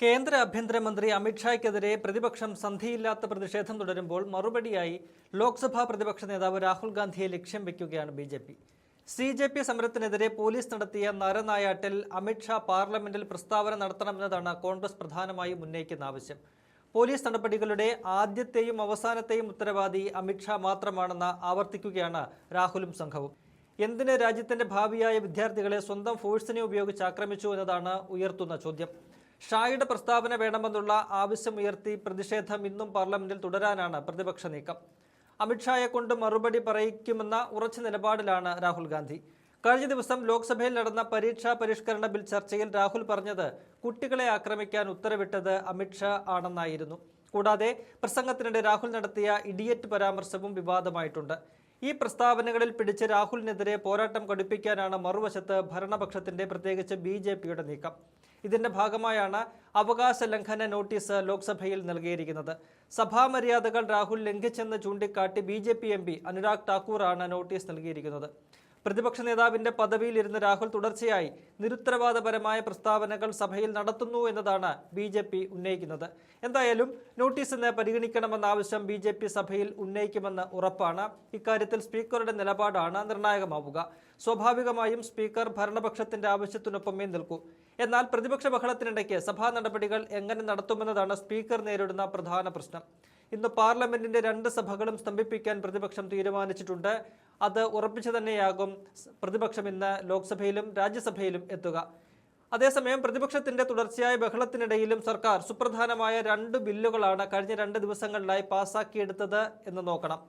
കേന്ദ്ര ആഭ്യന്തരമന്ത്രി അമിത്ഷായ്ക്കെതിരെ പ്രതിപക്ഷം സന്ധിയില്ലാത്ത പ്രതിഷേധം തുടരുമ്പോൾ മറുപടിയായി ലോക്സഭാ പ്രതിപക്ഷ നേതാവ് രാഹുൽ ഗാന്ധിയെ ലക്ഷ്യം വയ്ക്കുകയാണ് ബി. ജെ പി സമരത്തിനെതിരെ പോലീസ് നടത്തിയ നരനായാട്ടിൽ അമിത്ഷാ പാർലമെന്റിൽ പ്രസ്താവന നടത്തണമെന്നതാണ് കോൺഗ്രസ് പ്രധാനമായും ഉന്നയിക്കുന്ന ആവശ്യം. പോലീസ് നടപടികളുടെ ആദ്യത്തെയും അവസാനത്തെയും ഉത്തരവാദി അമിത്ഷാ മാത്രമാണെന്ന് ആവർത്തിക്കുകയാണ് രാഹുലും സംഘവും. എന്തിന് രാജ്യത്തിന്റെ ഭാവിയായ വിദ്യാർത്ഥികളെ സ്വന്തം ഫോഴ്സിനെ ഉപയോഗിച്ച് ആക്രമിച്ചു എന്നതാണ് ഉയർത്തുന്ന ചോദ്യം. ഷായുടെ പ്രസ്താവന വേണമെന്നുള്ള ആവശ്യമുയർത്തി പ്രതിഷേധം ഇന്നും പാർലമെന്റിൽ തുടരാനാണ് പ്രതിപക്ഷ നീക്കം. അമിത്ഷായെ കൊണ്ട് മറുപടി പറയിക്കുമെന്ന ഉറച്ച നിലപാടിലാണ് രാഹുൽ ഗാന്ധി. കഴിഞ്ഞ ദിവസം ലോക്സഭയിൽ നടന്ന പരീക്ഷാ പരിഷ്കരണ ബിൽ ചർച്ചയിൽ രാഹുൽ പറഞ്ഞത് കുട്ടികളെ ആക്രമിക്കാൻ ഉത്തരവിട്ടത് അമിത്ഷാ ആണെന്നായിരുന്നു. കൂടാതെ പ്രസംഗത്തിനിടെ രാഹുൽ നടത്തിയ ഇഡിയറ്റ് പരാമർശവും വിവാദമായിട്ടുണ്ട്. ഈ പ്രസ്താവനകളിൽ പിടിച്ച് രാഹുലിനെതിരെ പോരാട്ടം കടുപ്പിക്കാനാണ് മറുവശത്ത് ഭരണപക്ഷത്തിന്റെ പ്രത്യേകിച്ച് BJPയുടെ നീക്കം. ഇതിന്റെ ഭാഗമായാണ് അവകാശ ലംഘന നോട്ടീസ് ലോക്സഭയിൽ നൽകിയിരിക്കുന്നത്. സഭാമര്യാദകൾ രാഹുൽ ലംഘിച്ചെന്ന് ചൂണ്ടിക്കാട്ടി BJP MP അനുരാഗ് ഠാക്കൂറാണ് നോട്ടീസ് നൽകിയിരിക്കുന്നത്. പ്രതിപക്ഷ നേതാവിന്റെ പദവിയിലിരുന്ന് രാഹുൽ തുടർച്ചയായി നിരുത്തരവാദപരമായ പ്രസ്താവനകൾ സഭയിൽ നടത്തുന്നു എന്നതാണ് BJP ഉന്നയിക്കുന്നത്. എന്തായാലും നോട്ടീസ് ഇന്ന് പരിഗണിക്കണമെന്ന ആവശ്യം BJP സഭയിൽ ഉന്നയിക്കുമെന്ന് ഉറപ്പാണ്. ഇക്കാര്യത്തിൽ സ്പീക്കറുടെ നിലപാടാണ് നിർണായകമാവുക. സ്വാഭാവികമായും സ്പീക്കർ ഭരണപക്ഷത്തിന്റെ ആവശ്യത്തിനൊപ്പമേ നിൽക്കൂ. എന്നാൽ പ്രതിപക്ഷ ബഹളത്തിനിടയ്ക്ക് സഭാ നടപടികൾ എങ്ങനെ നടത്തുമെന്നതാണ് സ്പീക്കർ നേരിടുന്ന പ്രധാന പ്രശ്നം. ഇന്ന് പാർലമെന്റിന്റെ 2 സഭകളും സ്തംഭിപ്പിക്കാൻ പ്രതിപക്ഷം തീരുമാനിച്ചിട്ടുണ്ട്. അത് ഉറപ്പിച്ചു തന്നെയാകും പ്രതിപക്ഷം ഇന്ന് ലോക്സഭയിലും രാജ്യസഭയിലും എത്തുക. അതേസമയം പ്രതിപക്ഷത്തിന്റെ തുടർച്ചയായ ബഹളത്തിനിടയിലും സർക്കാർ സുപ്രധാനമായ 2 ബില്ലുകളാണ് കഴിഞ്ഞ 2 ദിവസങ്ങളിലായി പാസാക്കിയെടുത്തത് എന്ന് നോക്കണം.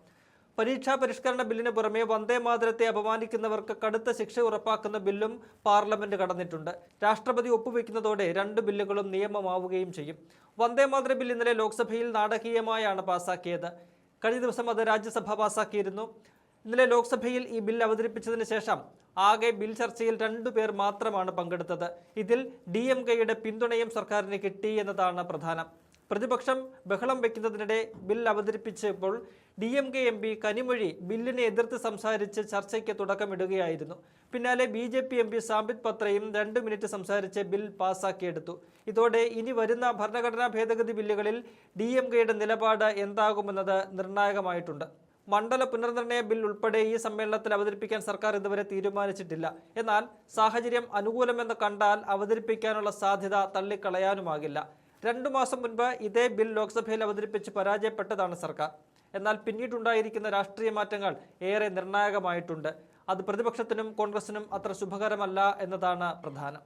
പരീക്ഷാ പരിഷ്കരണ ബില്ലിന് പുറമെ വന്ദേമാതരത്തെ അപമാനിക്കുന്നവർക്ക് കടുത്ത ശിക്ഷ ഉറപ്പാക്കുന്ന ബില്ലും പാർലമെന്റ് കടന്നിട്ടുണ്ട്. രാഷ്ട്രപതി ഒപ്പുവെക്കുന്നതോടെ 2 ബില്ലുകളും നിയമമാവുകയും ചെയ്യും. വന്ദേമാതര ബിൽ ഇന്നലെ ലോക്സഭയിൽ നാടകീയമായാണ് പാസാക്കിയത്. കഴിഞ്ഞ ദിവസം അത് രാജ്യസഭ പാസാക്കിയിരുന്നു. ഇന്നലെ ലോക്സഭയിൽ ഈ ബിൽ അവതരിപ്പിച്ചതിന് ശേഷം ആകെ ബിൽ ചർച്ചയിൽ 2 പേർ മാത്രമാണ് പങ്കെടുത്തത്. ഇതിൽ DMKയുടെ പിന്തുണയും സർക്കാരിന് കിട്ടി എന്നതാണ് പ്രധാനം. പ്രതിപക്ഷം ബഹളം വയ്ക്കുന്നതിനിടെ ബിൽ അവതരിപ്പിച്ചപ്പോൾ DMK MP കനിമൊഴി ബില്ലിനെ എതിർത്ത് സംസാരിച്ച് ചർച്ചയ്ക്ക് തുടക്കമിടുകയായിരുന്നു. പിന്നാലെ BJP MP സാംബിത് പത്രയും 2 മിനിറ്റ് സംസാരിച്ച് ബിൽ പാസാക്കിയെടുത്തു. ഇതോടെ ഇനി വരുന്ന ഭരണഘടനാ ഭേദഗതി ബില്ലുകളിൽ DMKയുടെ നിലപാട് എന്താകുമെന്നത് നിർണായകമായിട്ടുണ്ട്. മണ്ഡല പുനർനിർണയ ബിൽ ഉൾപ്പെടെ ഈ സമ്മേളനത്തിൽ അവതരിപ്പിക്കാൻ സർക്കാർ ഇതുവരെ തീരുമാനിച്ചിട്ടില്ല. എന്നാൽ സാഹചര്യം അനുകൂലമെന്ന് കണ്ടാൽ അവതരിപ്പിക്കാനുള്ള സാധ്യത തള്ളിക്കളയാനുമാകില്ല. 2 മാസം മുൻപ് ഇതേ ബിൽ ലോക്സഭയിൽ അവതരിപ്പിച്ച് പരാജയപ്പെട്ടതാണ് സർക്കാർ. എന്നാൽ പിന്നീടുണ്ടായിരിക്കുന്ന രാഷ്ട്രീയ മാറ്റങ്ങൾ ഏറെ നിർണായകമായിട്ടുണ്ട്. അത് പ്രതിപക്ഷത്തിനും കോൺഗ്രസിനും അത്ര ശുഭകരമല്ല എന്നതാണ് പ്രധാനം.